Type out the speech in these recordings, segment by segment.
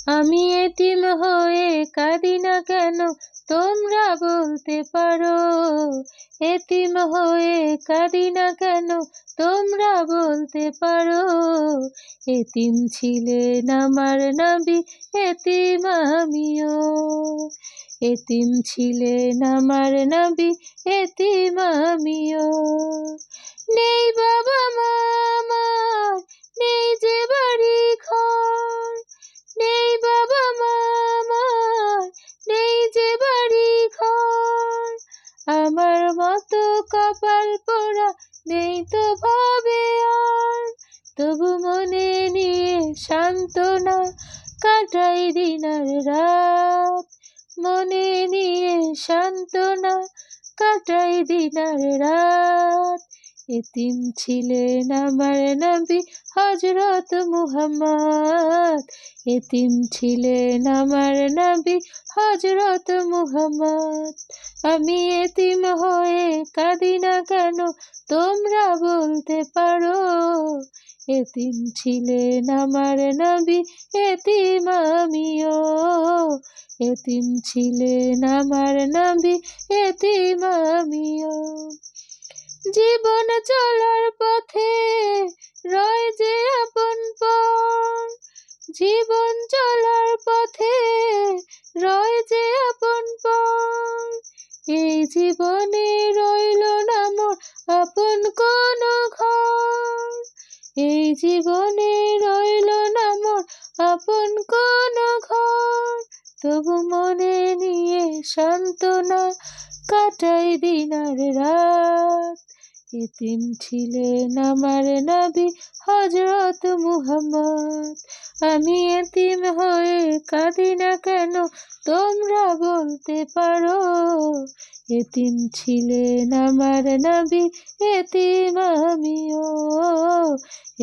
আমি এতিম হয়ে কাঁদি না কেন, তোমরা বলতে পারো। এতিম হয়ে কাঁদি না কেন, তোমরা বলতে পারো। এতিম ছিলেন আমার নবী, এতিম আমিও। এতিম ছিলেন আমার নবী, এতিম আমিও। নেই বাবা মা আমার, নেই যে বাড়ি ঘর। নেই বাবা মা আমার, নেই যে বাড়ি ঘর। আমার মতো কপাল পোড়া নেই তো ভাবে আর। তবু মনে নিয়ে সান্ত্বনা কাটাই দিন আর রাত। মনে নিয়ে সান্ত্বনা কাটাই দিন আর রাত। এতিম ছিলেন আমার নবী হযরত মুহাম্মদ। এতিম ছিলেন আমার নবী হযরত মুহাম্মদ। আমি এতিম হয়ে কাঁদি না কেন, তোমরা বলতে পারো। এতিম ছিলেন আমার নবী, এতিম আমিও। এতিম ছিলেন আমার নবী, এতিম আমিও। জীবন চলার পথে রয় যে আপন পর। জীবন চলার পথে রয় যে আপন পর। এই জীবনে রইল না মোর আপন কোনো ঘর। এই জীবনে রইল না মোর আপন কোনো ঘর। তবু মনে নিয়ে সান্ত্বনা কাটাই দিন আর রাত। এতিম ছিলেন আমার নবী হযরত মুহাম্মদ। আমি এতিম হয়ে কাঁদি না কেন, তোমরা বলতে পারো। এতিম ছিলেন আমার নবী, এতিম আমিও।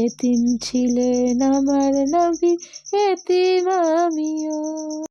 এতিম ছিলেন আমার নবী, এতিম আমিও।